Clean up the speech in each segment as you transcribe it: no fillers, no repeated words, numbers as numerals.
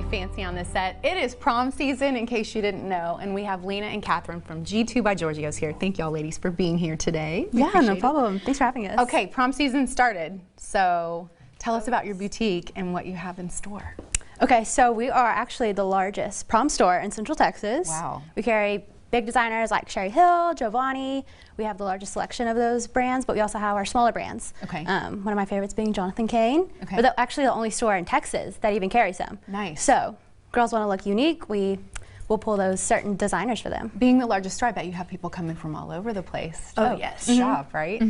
fancy on this set. It is prom season, in case you didn't know, and we have Lena and Catherine from G2 by Giorgio's here. Thank y'all ladies for being here today. Yeah, no problem. Thanks for having us. Okay, prom season started, so tell us about your boutique and what you have in store. Okay, so we are actually the largest prom store in Central Texas. Wow. We carry big designers like Sherry Hill, Giovanni. We have the largest selection of those brands, but we also have our smaller brands. Okay. One of my favorites being Jonathan Kane. Okay. We're actually the only store in Texas that even carries them. Nice. So, girls want to look unique, we'll pull those certain designers for them. Being the largest store, I bet you have people coming from all over the place to yes. shop, right?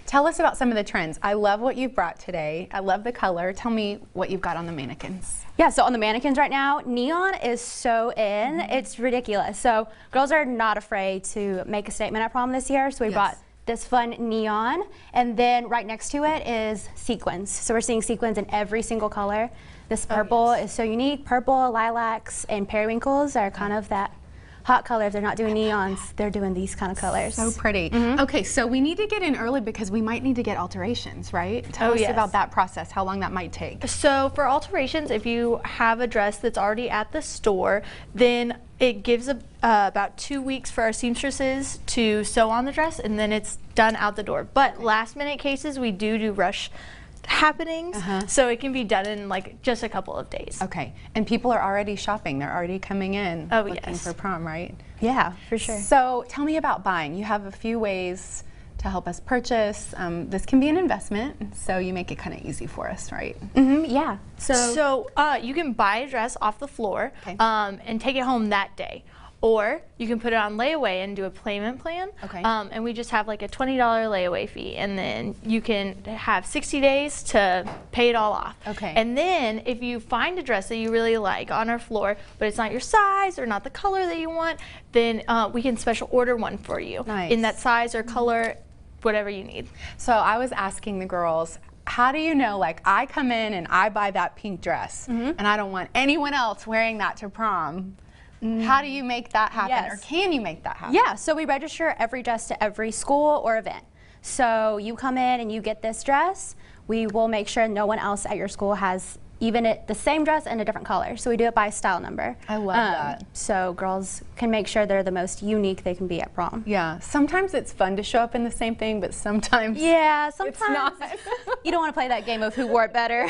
Tell us about some of the trends. I love what you've brought today. I love the color. Tell me what you've got on the mannequins. Yeah, so on the mannequins right now, neon is so in, it's ridiculous. So girls are not afraid to make a statement at prom this year, so we brought this fun neon, and then right next to it is sequins. So we're seeing sequins in every single color. This purple is so unique. Purple, lilacs, and periwinkles are kind of that hot color. If they're not doing neons, they're doing these kind of colors. So pretty. Okay, so we need to get in early because we might need to get alterations, right? Tell us about that process, how long that might take. So for alterations, if you have a dress that's already at the store, then it gives about 2 weeks for our seamstresses to sew on the dress, and then it's done out the door. But last minute cases, we do rush happenings, so it can be done in like just a couple of days. Okay, and people are already shopping. They're already coming in looking for prom, right? Yeah, for sure. So tell me about buying. You have a few ways to help us purchase. This can be an investment, so you make it kind of easy for us, right? Yeah. So you can buy a dress off the floor and take it home that day. Or you can put it on layaway and do a payment plan. Okay. And we just have like a $20 layaway fee, and then you can have 60 days to pay it all off. Okay. And then if you find a dress that you really like on our floor, but it's not your size or not the color that you want, then we can special order one for you in that size or color, whatever you need. So I was asking the girls, how do you know, like, I come in and I buy that pink dress and I don't want anyone else wearing that to prom? How do you make that happen, or can you make that happen? Yeah, so we register every dress to every school or event. So you come in and you get this dress, we will make sure no one else at your school has even the same dress in a different color. So we do it by style number. I love that. So girls can make sure they're the most unique they can be at prom. Yeah, sometimes it's fun to show up in the same thing, but sometimes sometimes it's not. You don't want to play that game of who wore it better.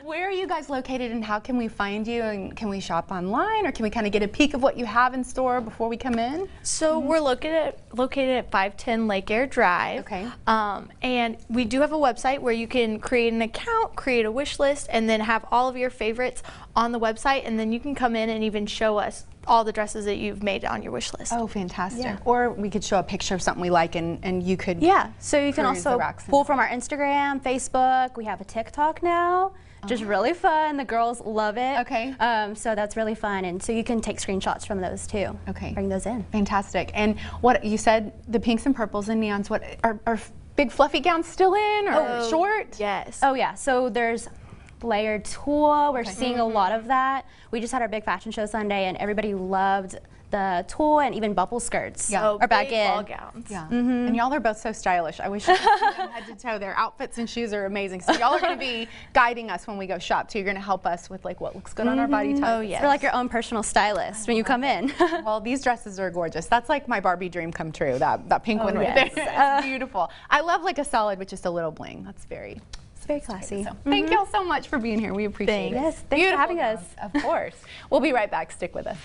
Where are you guys located, and how can we find you, and can we shop online, or can we kind of get a peek of what you have in store before we come in? So we're located at 510 Lake Air Drive. Okay. And we do have a website where you can create an account, create a wish list, and then have all of your favorites on the website, and then you can come in and even show us all the dresses that you've made on your wish list. Oh, fantastic. Yeah. Or we could show a picture of something we like, and you could so you can also pull from our Instagram, Facebook. We have a TikTok now. Just really fun. The girls love it. Okay. So that's really fun, and so you can take screenshots from those too. Okay. Bring those in. Fantastic. And what you said, the pinks and purples and neons, what are big fluffy gowns still in, or short? Yes. Oh yeah, so there's layered tulle. We're seeing a lot of that. We just had our big fashion show Sunday, and everybody loved the tulle, and even bubble skirts are back in. Ball gowns. Yeah. And y'all are both so stylish. I wish you could see them head to toe. Their outfits and shoes are amazing. So y'all are going to be guiding us when we go shop too. You're going to help us with like what looks good on our body type. Oh yeah. You're like your own personal stylist when you come in. Well, these dresses are gorgeous. That's like my Barbie dream come true. That pink one right there. It's beautiful. I love like a solid with just a little bling. That's very. It's very classy. So, thank y'all so much for being here. We appreciate it. Yes, thanks for having us. Of course. We'll be right back. Stick with us.